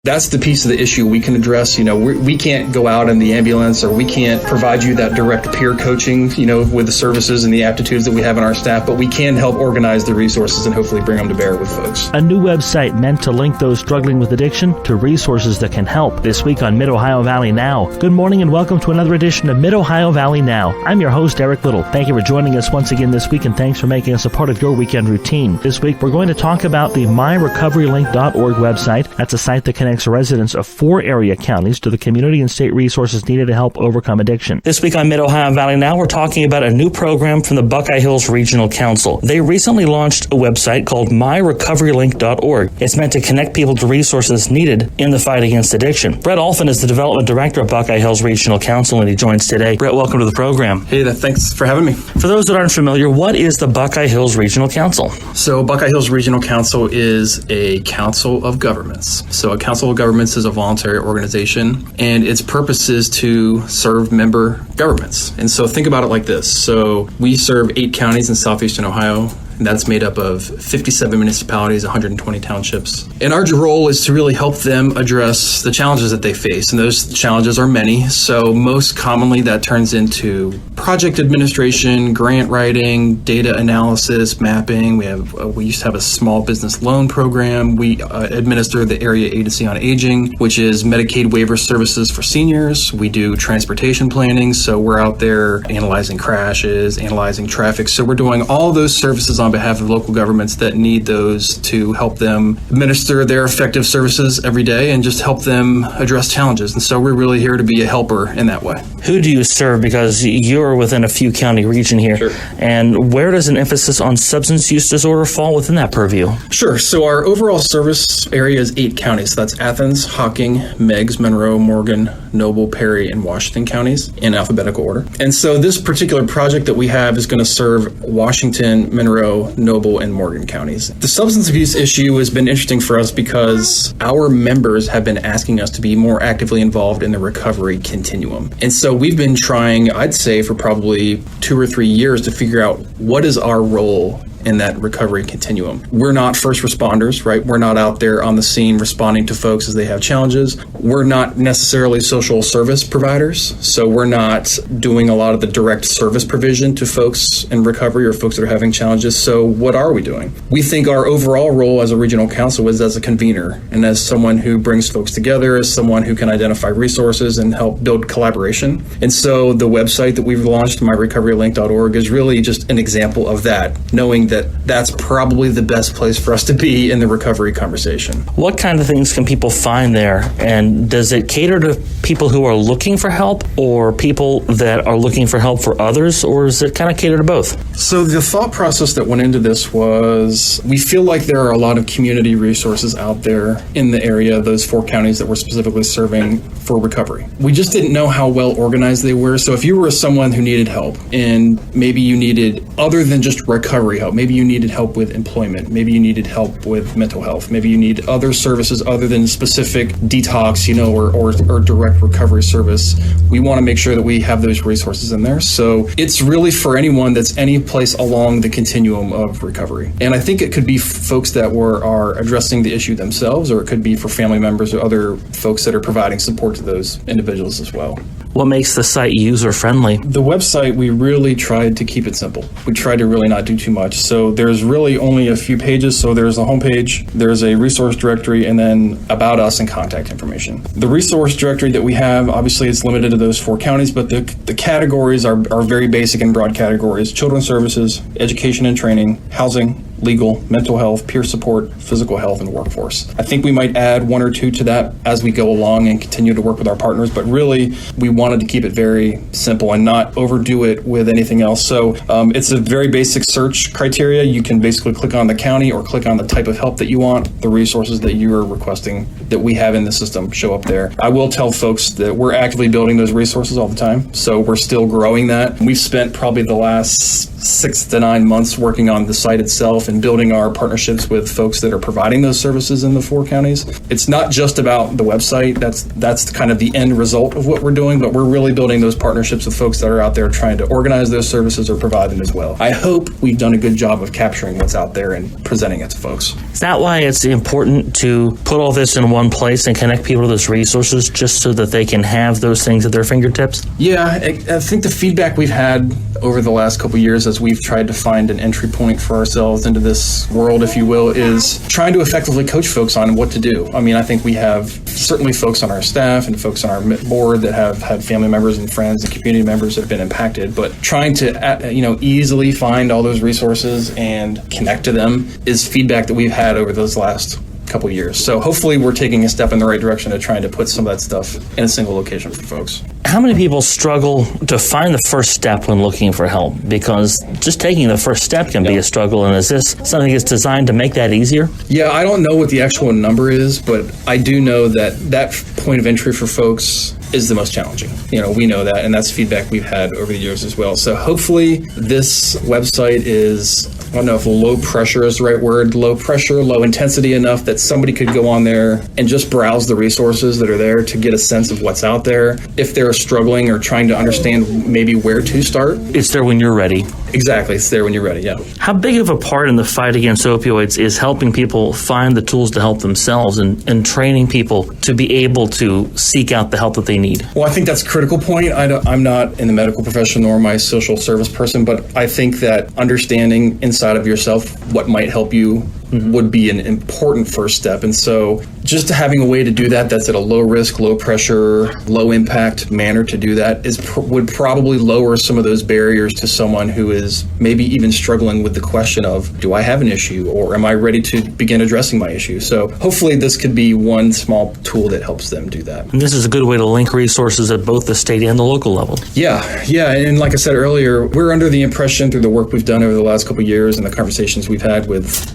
That's the piece of the issue we can address. We can't go out in the ambulance, or we can't provide you that direct peer coaching, with the services and the aptitudes that we have in our staff, but we can help organize the resources and hopefully bring them to bear with folks. A new website meant to link those struggling with addiction to resources that can help. This week on Mid-Ohio Valley Now. Good morning and welcome to another edition of Mid-Ohio Valley Now. I'm your host, Eric Little. Thank you for joining us once again this week, and thanks for making us a part of your weekend routine. This week, we're going to talk about the myrecoverylink.org website. That's a site that connects residents of 4 area counties to the community and state resources needed to help overcome addiction. This week on Mid-Ohio Valley Now, we're talking about a new program from the Buckeye Hills Regional Council. They recently launched a website called myrecoverylink.org. It's meant to connect people to resources needed in the fight against addiction. Bret Allphin is the development director of Buckeye Hills Regional Council, and he joins today. Bret, welcome to the program. Hey, thanks for having me. For those that aren't familiar, what is the Buckeye Hills Regional Council? So Buckeye Hills Regional Council is a council of governments. So a council of governments is a voluntary organization, and its purpose is to serve member governments. And so think about it like this. So we serve 8 counties in southeastern Ohio, and that's made up of 57 municipalities, 120 townships. And our role is to really help them address the challenges that they face. And those challenges are many. So most commonly that turns into project administration, grant writing, data analysis, mapping. We used to have a small business loan program. We administer the Area Agency on Aging, which is Medicaid waiver services for seniors. We do transportation planning. So we're out there analyzing crashes, analyzing traffic. So we're doing all those services on behalf of local governments that need those to help them administer their effective services every day and just help them address challenges. And so we're really here to be a helper in that way. Who do you serve? Because you're within a few county region here. Sure. And where does an emphasis on substance use disorder fall within that purview? Sure. So our overall service area is 8 counties. So that's Athens, Hocking, Meigs, Monroe, Morgan, Noble, Perry, and Washington counties in alphabetical order. And so this particular project that we have is going to serve Washington, Monroe, Noble, and Morgan counties. The substance abuse issue has been interesting for us because our members have been asking us to be more actively involved in the recovery continuum. And so we've been trying, I'd say, for probably 2 or 3 years to figure out what is our role in that recovery continuum. We're not first responders, right? We're not out there on the scene responding to folks as they have challenges. We're not necessarily social service providers, so we're not doing a lot of the direct service provision to folks in recovery or folks that are having challenges. So what are we doing? We think our overall role as a regional council is as a convener and as someone who brings folks together, as someone who can identify resources and help build collaboration. And so the website that we've launched, myrecoverylink.org, is really just an example of that, knowing that that's probably the best place for us to be in the recovery conversation. What kind of things can people find there? And does it cater to people who are looking for help or people that are looking for help for others, or is it kind of cater to both? So the thought process that went into this was we feel like there are a lot of community resources out there in the area, those 4 counties that we're specifically serving for recovery. We just didn't know how well organized they were. So if you were someone who needed help and maybe you needed other than just recovery help, maybe you needed help with employment, maybe you needed help with mental health, maybe you need other services other than specific detox, or direct recovery service, we want to make sure that we have those resources in there. So it's really for anyone that's any place along the continuum of recovery. And I think it could be folks that are addressing the issue themselves, or it could be for family members or other folks that are providing support to those individuals as well. What makes the site user-friendly? The website, we really tried to keep it simple. We tried to really not do too much. So there's really only a few pages. So there's a homepage, there's a resource directory, and then about us and contact information. The resource directory that we have, obviously it's limited to those 4 counties, but the categories are very basic and broad categories: children's services, education and training, housing, legal, mental health, peer support, physical health, and workforce. I think we might add 1 or 2 to that as we go along and continue to work with our partners, but really we wanted to keep it very simple and not overdo it with anything else. So it's a very basic search criteria. You can basically click on the county or click on the type of help that you want. The resources that you are requesting that we have in the system show up there. I will tell folks that we're actively building those resources all the time, so we're still growing that. We've spent probably the last 6 to 9 months working on the site itself in building our partnerships with folks that are providing those services in the 4 counties. It's not just about the website. That's kind of the end result of what we're doing, but we're really building those partnerships with folks that are out there trying to organize those services or provide them as well. I hope we've done a good job of capturing what's out there and presenting it to folks. Is that why it's important to put all this in one place and connect people to those resources just so that they can have those things at their fingertips? Yeah, I think the feedback we've had over the last couple of years as we've tried to find an entry point for ourselves into this world, if you will, is trying to effectively coach folks on what to do. I mean, I think we have certainly folks on our staff and folks on our board that have had family members and friends and community members that have been impacted, but trying to easily find all those resources and connect to them is feedback that we've had over those last couple of years. So hopefully we're taking a step in the right direction of trying to put some of that stuff in a single location for folks. How many people struggle to find the first step when looking for help? Because just taking the first step can be a struggle. And is this something that's designed to make that easier? Yeah, I don't know what the actual number is, but I do know that point of entry for folks is the most challenging. We know that, and that's feedback we've had over the years as well. So hopefully this website is, I don't know if low pressure is the right word, low pressure, low intensity enough that somebody could go on there and just browse the resources that are there to get a sense of what's out there. If they're struggling or trying to understand maybe where to start. It's there when you're ready. Exactly. It's there when you're ready, yeah. How big of a part in the fight against opioids is helping people find the tools to help themselves and training people to be able to seek out the help that they need? Well, I think that's a critical point. I'm not in the medical profession nor am I a social service person, but I think that understanding inside of yourself what might help you would be an important first step. And so just having a way to do that that's at a low risk, low pressure, low impact manner to do that would probably lower some of those barriers to someone who is maybe even struggling with the question of, do I have an issue or am I ready to begin addressing my issue? So hopefully this could be one small tool that helps them do that. And this is a good way to link resources at both the state and the local level. Yeah. And like I said earlier, we're under the impression through the work we've done over the last couple of years and the conversations we've had with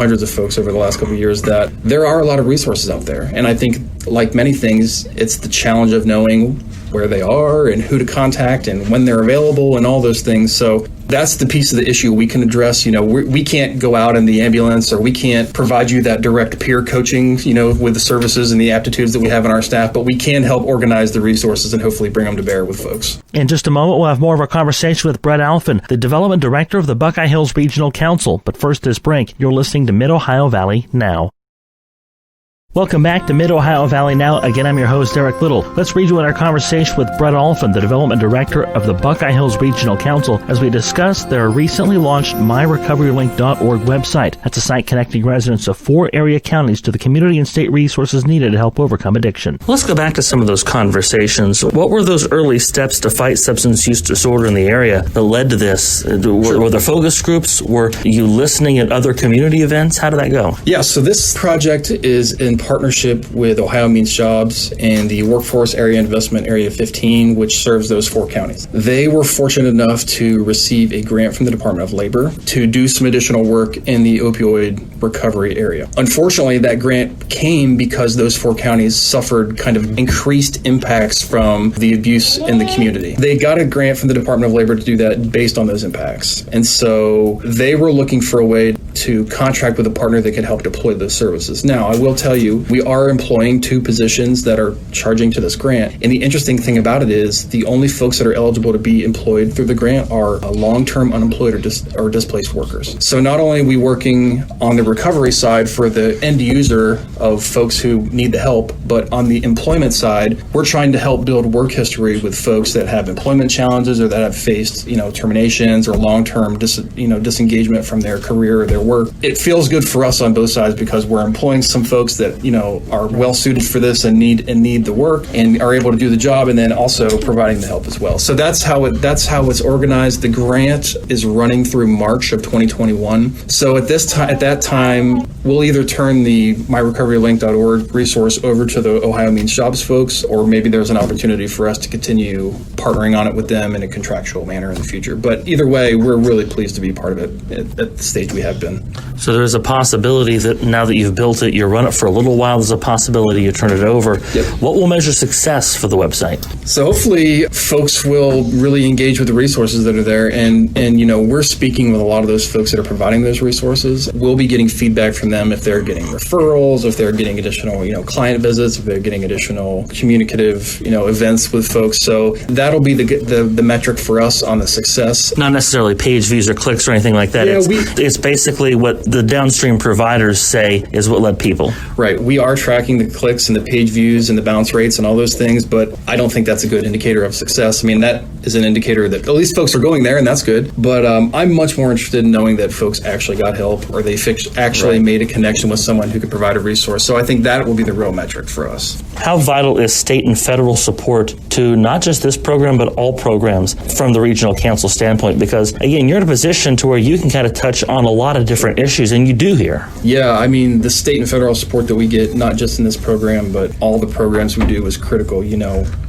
hundreds of folks over the last couple of years that there are a lot of resources out there. And I think, like many things, it's the challenge of knowing where they are and who to contact and when they're available and all those things. So that's the piece of the issue we can address. We can't go out in the ambulance or we can't provide you that direct peer coaching, with the services and the aptitudes that we have in our staff, but we can help organize the resources and hopefully bring them to bear with folks. In just a moment, we'll have more of our conversation with Bret Allphin, the Development Director of the Buckeye Hills Regional Council. But first this break, you're listening to Mid-Ohio Valley Now. Welcome back to Mid-Ohio Valley Now. Again, I'm your host, Eric Little. Let's rejoin our conversation with Bret Allphin, the Development Director of the Buckeye Hills Regional Council, as we discuss their recently launched myrecoverylink.org website. That's a site connecting residents of 4 area counties to the community and state resources needed to help overcome addiction. Let's go back to some of those conversations. What were those early steps to fight substance use disorder in the area that led to this? Were there focus groups? Were you listening at other community events? How did that go? Yeah, so this project is in partnership with Ohio Means Jobs and the Workforce Area Investment Area 15, which serves those 4 counties. They were fortunate enough to receive a grant from the Department of Labor to do some additional work in the opioid recovery area. Unfortunately, that grant came because those 4 counties suffered kind of increased impacts from the abuse in the community. They got a grant from the Department of Labor to do that based on those impacts. And so they were looking for a way to contract with a partner that could help deploy those services. Now, I will tell you, we are employing 2 positions that are charging to this grant. And the interesting thing about it is the only folks that are eligible to be employed through the grant are long-term unemployed or displaced workers. So not only are we working on the recovery side for the end user of folks who need the help, but on the employment side, we're trying to help build work history with folks that have employment challenges or that have faced, terminations or long-term disengagement from their career or their work. It feels good for us on both sides because we're employing some folks that are well suited for this and need the work and are able to do the job, and then also providing the help as well. So that's how it's organized. The grant is running through March of 2021. So at that time, we'll either turn the myrecoverylink.org resource over to the Ohio Means Jobs folks, or maybe there's an opportunity for us to continue partnering on it with them in a contractual manner in the future. But either way, we're really pleased to be part of it at the stage we have been. in. So there's a possibility that now that you've built it, you run it for a little while, there's a possibility you turn it over. Yep. What will measure success for the website? So hopefully folks will really engage with the resources that are there. And we're speaking with a lot of those folks that are providing those resources. We'll be getting feedback from them if they're getting referrals, if they're getting additional, client visits, if they're getting additional communicative, events with folks. So that'll be the metric for us on the success. Not necessarily page views or clicks or anything like that. Yeah, it's basically what the downstream providers say is what led people. Right. We are tracking the clicks and the page views and the bounce rates and all those things, but I don't think that's a good indicator of success. I mean, that is an indicator that at least folks are going there, and that's good. But I'm much more interested in knowing that folks actually got help, or they actually made a connection with someone who could provide a resource. So I think that will be the real metric for us. How vital is state and federal support to not just this program, but all programs from the regional council standpoint? Because, again, you're in a position to where you can kind of touch on a lot of different issues, and you do here. Yeah, I mean, the state and federal support that we get, not just in this program, but all the programs we do is critical.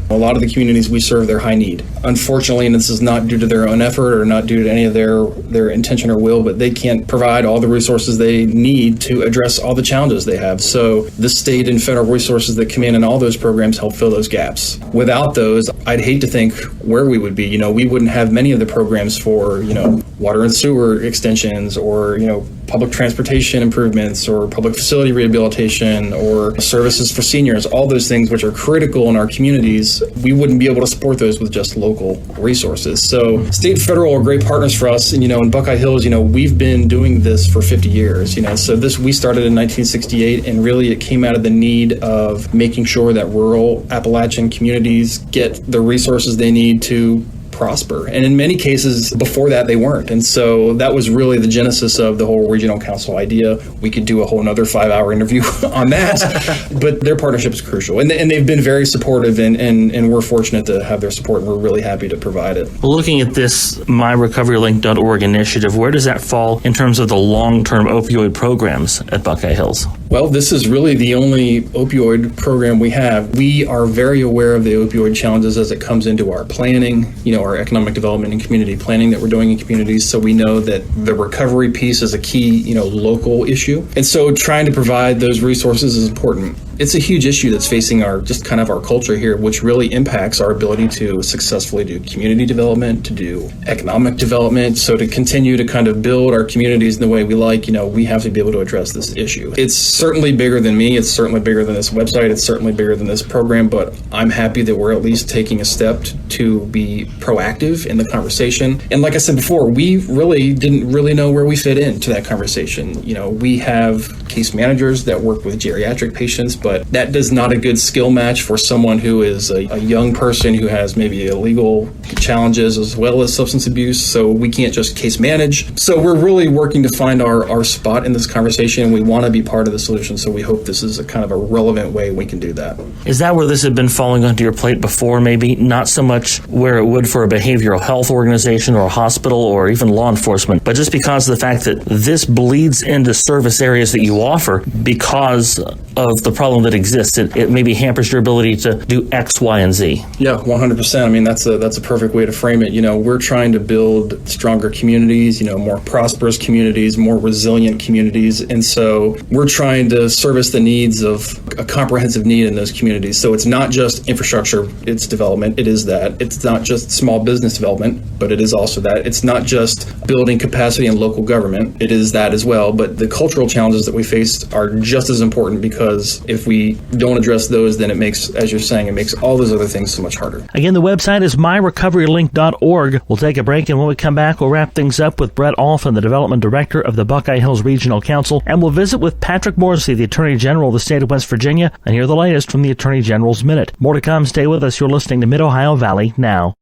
A lot of the communities we serve, they're high need. Unfortunately, and this is not due to their own effort or not due to any of their intention or will, but they can't provide all the resources they need to address all the challenges they have. So the state and federal resources that come in and all those programs help fill those gaps. Without those, I'd hate to think where we would be. We wouldn't have many of the programs for, water and sewer extensions or, public transportation improvements or public facility rehabilitation or services for seniors, all those things which are critical in our communities. We wouldn't be able to support those with just local resources. So state and federal are great partners for us. And, in Buckeye Hills, we've been doing this for 50 years, so we started in 1968, and really it came out of the need of making sure that rural Appalachian communities get the resources they need to prosper. And in many cases before that, they weren't. And so that was really the genesis of the whole regional council idea. We could do a whole another 5-hour interview on that, but their partnership is crucial. And they've been very supportive, and we're fortunate to have their support, and we're really happy to provide it. Well, looking at this myrecoverylink.org initiative, where does that fall in terms of the long-term opioid programs at Buckeye Hills? Well, this is really the only opioid program we have. We are very aware of the opioid challenges as it comes into our planning, our economic development and community planning that we're doing in communities. So we know that the recovery piece is a key, local issue. And so trying to provide those resources is important. It's a huge issue that's facing our culture here, which really impacts our ability to successfully do community development, to do economic development. So to continue to kind of build our communities in the way we like, we have to be able to address this issue. It's certainly bigger than me. It's certainly bigger than this website. It's certainly bigger than this program, but I'm happy that we're at least taking a step to be proactive in the conversation. And like I said before, we really didn't really know where we fit into that conversation. We have case managers that work with geriatric patients, but that does not a good skill match for someone who is a young person who has maybe illegal challenges as well as substance abuse. So we can't just case manage. So we're really working to find our spot in this conversation. We want to be part of the solution. So we hope this is a kind of a relevant way we can do that. Is that where this had been falling onto your plate before? Maybe not so much where it would for a behavioral health organization or a hospital or even law enforcement, but just because of the fact that this bleeds into service areas that you offer because of the problem that exists. It maybe hampers your ability to do X, Y, and Z. Yeah, 100%. I mean, that's a perfect way to frame it. We're trying to build stronger communities, more prosperous communities, more resilient communities. And so we're trying to service the needs of a comprehensive need in those communities. So it's not just infrastructure, it's development. It is that. It's not just small business development, but it is also that. It's not just building capacity in local government. It is that as well. But the cultural challenges that we face are just as important, because if we don't address those, then it makes, as you're saying, it makes all those other things so much harder. Again, the website is myrecoverylink.org. We'll take a break, and when we come back, we'll wrap things up with Bret Allphin, the Development Director of the Buckeye Hills Regional Council, and we'll visit with Patrick Morrissey, the Attorney General of the state of West Virginia, and hear the latest from the Attorney General's Minute. More to come. Stay with us. You're listening to Mid-Ohio Valley Now.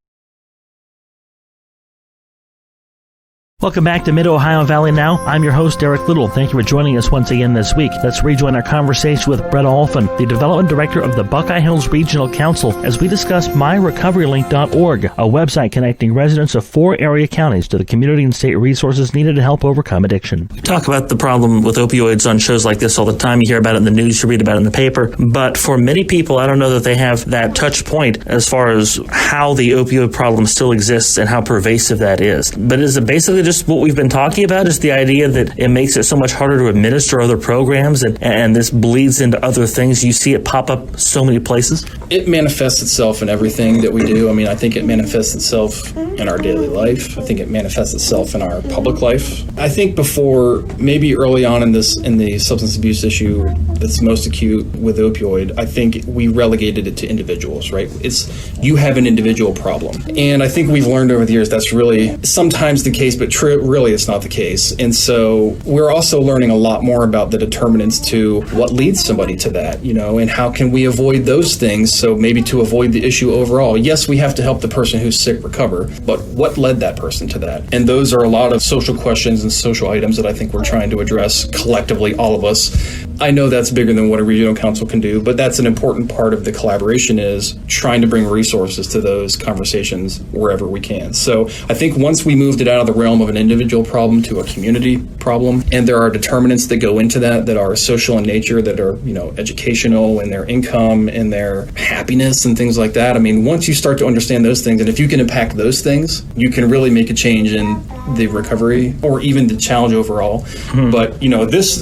Welcome back to Mid-Ohio Valley Now. I'm your host, Eric Little. Thank you for joining us once again this week. Let's rejoin our conversation with Bret Allphin, the Development Director of the Buckeye Hills Regional Council, as we discuss myrecoverylink.org, a website connecting residents of 4 area counties to the community and state resources needed to help overcome addiction. We talk about the problem with opioids on shows like this all the time. You hear about it in the news, you read about it in the paper. But for many people, I don't know that they have that touch point as far as how the opioid problem still exists and how pervasive that is. But is it basically just just what we've been talking about? Is the idea that it makes it so much harder to administer other programs, and this bleeds into other things? You see it pop up so many places? It manifests itself in everything that we do. I mean, I think it manifests itself in our daily life. I think it manifests itself in our public life. I think before, maybe early on in the substance abuse issue that's most acute with opioid, I think we relegated it to individuals, right? You have an individual problem. And I think we've learned over the years that's really sometimes the case, but really it's not the case. And so we're also learning a lot more about the determinants to what leads somebody to that, and how can we avoid those things? So maybe to avoid the issue overall, yes, we have to help the person who's sick recover, but what led that person to that? And those are a lot of social questions and social items that I think we're trying to address collectively, all of us. I know that's bigger than what a regional council can do, but that's an important part of the collaboration, is trying to bring resources to those conversations wherever we can. So I think once we moved it out of the realm of an individual problem to a community problem, and there are determinants that go into that are social in nature, that are, educational, and their income and their happiness and things like that. I mean, once you start to understand those things, and if you can impact those things, you can really make a change in the recovery or even the challenge overall. Mm-hmm. But,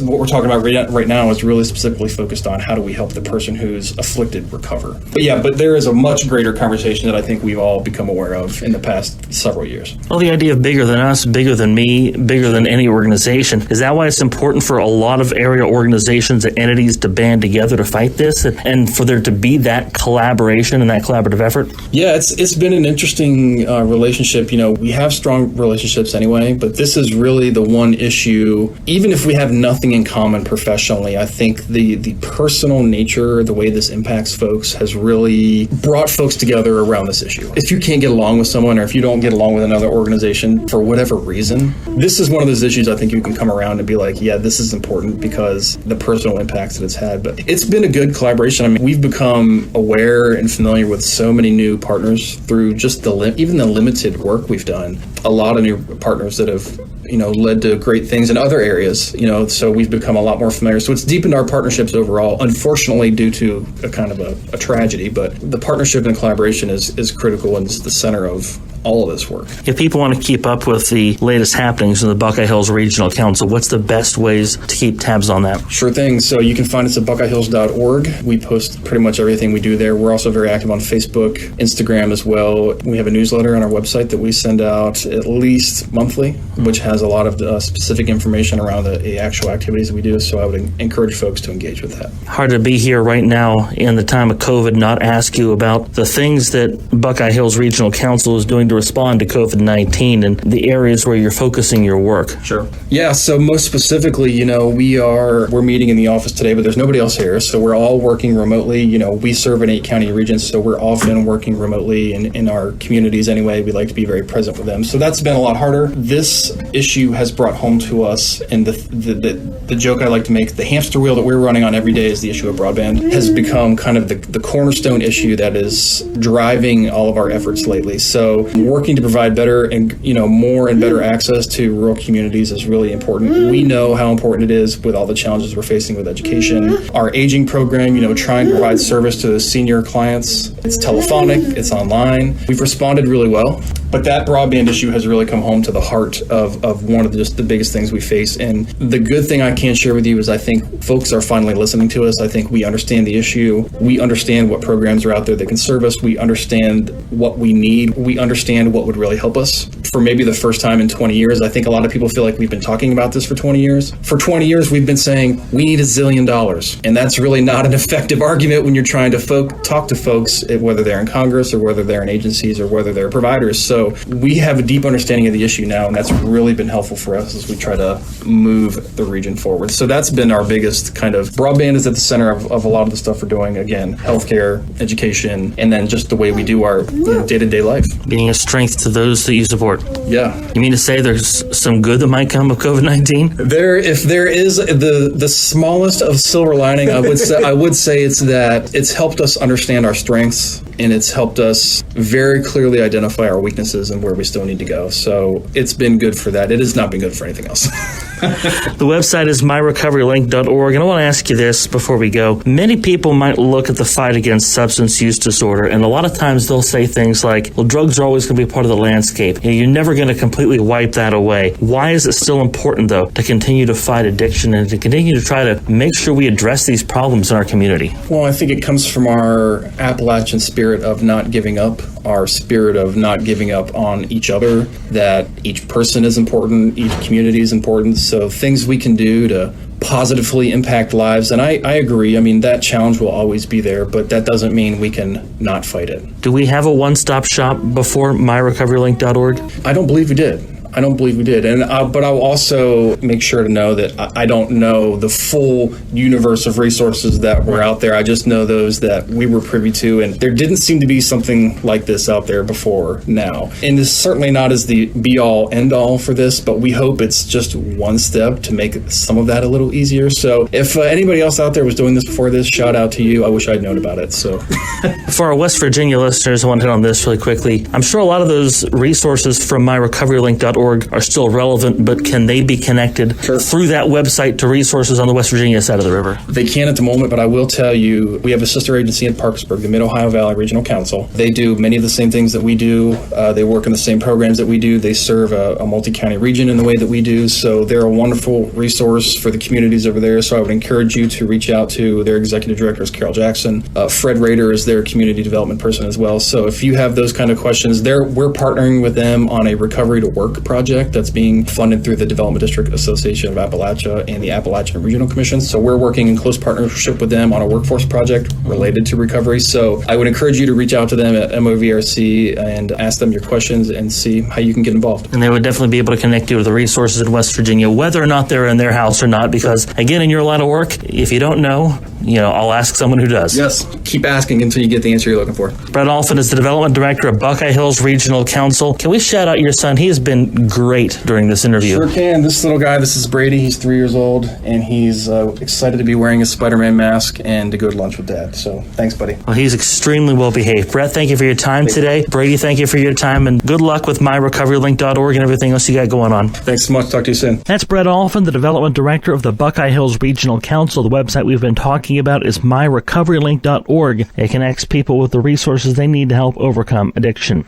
what we're talking about right now is really specifically focused on how do we help the person who's afflicted recover. But there is a much greater conversation that I think we've all become aware of in the past several years. Well, the idea of bigger than us, bigger than me, bigger than any organization, is that why it's important for a lot of area organizations and entities to band together to fight this, and for there to be that collaboration and that collaborative effort? Yeah, it's been an interesting relationship. We have strong relationships anyway, but this is really the one issue, even if we have nothing in common professionally, I think the personal nature, the way this impacts folks, has really brought folks together around this issue. If you can't get along with someone, or if you don't get along with another organization for whatever reason, this is one of those issues I think you can come around and be like, yeah, this is important because the personal impacts that it's had. But it's been a good collaboration. I mean, we've become aware and familiar with so many new partners through just even the limited work we've done. A lot of new partners that have led to great things in other areas, so we've become a lot more familiar. So it's deepened our partnerships overall, unfortunately due to a kind of a tragedy, but the partnership and collaboration is critical and is the center of all of this work. If people want to keep up with the latest happenings in the Buckeye Hills Regional Council, what's the best ways to keep tabs on that? Sure thing. So you can find us at buckeyehills.org. We post pretty much everything we do there. We're also very active on Facebook, Instagram as well. We have a newsletter on our website that we send out at least monthly, which has a lot of specific information around the actual activities that we do. So I would encourage folks to engage with that. Hard to be here right now in the time of COVID, not ask you about the things that Buckeye Hills Regional Council is doing to respond to COVID-19 and the areas where you're focusing your work. Sure. Yeah, so most specifically, we're meeting in the office today, but there's nobody else here. So we're all working remotely. We serve an 8-county region, so we're often working remotely in our communities anyway. We like to be very present with them. So that's been a lot harder. This issue has brought home to us, and the joke I like to make, the hamster wheel that we're running on every day is the issue of broadband, has become kind of the cornerstone issue that is driving all of our efforts lately. So working to provide better and more and better access to rural communities is really important. We know how important it is with all the challenges we're facing with education. Our aging program, trying to provide service to the senior clients. It's telephonic, it's online. We've responded really well, but that broadband issue has really come home to the heart of one of the biggest things we face. And the good thing I can share with you is I think folks are finally listening to us. I think we understand the issue. We understand what programs are out there that can serve us. We understand what we need. We understand what would really help us. For maybe the first time in 20 years, I think a lot of people feel like we've been talking about this for 20 years. For 20 years, we've been saying we need $1 zillion. And that's really not an effective argument when you're trying to talk to folks, whether they're in Congress or whether they're in agencies or whether they're providers. So we have a deep understanding of the issue now, and that's really been helpful for us as we try to move the region forward. So that's been our biggest kind of, broadband is at the center of a lot of the stuff we're doing. Again, healthcare, education, and then just the way we do our day-to-day life. Being a strength to those that you support. Yeah. You mean to say there's some good that might come of COVID-19? If there is the smallest of silver lining, I would say it's that it's helped us understand our strengths, and it's helped us very clearly identify our weaknesses and where we still need to go. So it's been good for that. It has not been good for anything else. The website is myrecoverylink.org, and I want to ask you this before we go. Many people might look at the fight against substance use disorder, and a lot of times they'll say things like, well, drugs are always going to be part of the landscape. You're never going to completely wipe that away. Why is it still important, though, to continue to fight addiction and to continue to try to make sure we address these problems in our community? Well, I think it comes from our Appalachian spirit of not giving up, our spirit of not giving up on each other, that each person is important, each community is important. So things we can do to positively impact lives. And I agree. I mean, that challenge will always be there, but that doesn't mean we can not fight it. Do we have a one-stop shop before myrecoverylink.org? I don't believe we did. And but I'll also make sure to know that I don't know the full universe of resources that were out there. I just know those that we were privy to, and there didn't seem to be something like this out there before now. And it's certainly not as the be-all, end-all for this, but we hope it's just one step to make some of that a little easier. So if anybody else out there was doing this before this, shout out to you. I wish I'd known about it. So for our West Virginia listeners, I want to hit on this really quickly. I'm sure a lot of those resources from myrecoverylink.org are still relevant, but can they be connected through that website to resources on the West Virginia side of the river? They can at the moment, but I will tell you, we have a sister agency in Parkersburg, the Mid-Ohio Valley Regional Council. They do many of the same things that we do. They work in the same programs that we do. They serve a multi-county region in the way that we do. So they're a wonderful resource for the communities over there. So I would encourage you to reach out to their executive directors, Carol Jackson. Fred Rader is their community development person as well. So if you have those kind of questions, we're partnering with them on a Recovery to Work project that's being funded through the Development District Association of Appalachia and the Appalachian Regional Commission. So we're working in close partnership with them on a workforce project related to recovery. So I would encourage you to reach out to them at MOVRC and ask them your questions and see how you can get involved. And they would definitely be able to connect you to the resources in West Virginia, whether or not they're in their house or not, because again, in your line of work, if you don't know, I'll ask someone who does. Yes. Keep asking until you get the answer you're looking for. Bret Allphin is the Development Director of Buckeye Hills Regional Council. Can we shout out your son? He has been great during this interview. Sure can. This little guy, this is Brady. He's 3 years old, and he's excited to be wearing a Spider-Man mask and to go to lunch with Dad. So thanks, buddy. Well, he's extremely well behaved. Bret, thank you for your time today. Brady, thank you for your time, and good luck with myrecoverylink.org and everything else you got going on. Thanks so much. Talk to you soon. That's Bret Allphin, the Development Director of the Buckeye Hills Regional Council. The website we've been talking about is myrecoverylink.org. It connects people with the resources they need to help overcome addiction.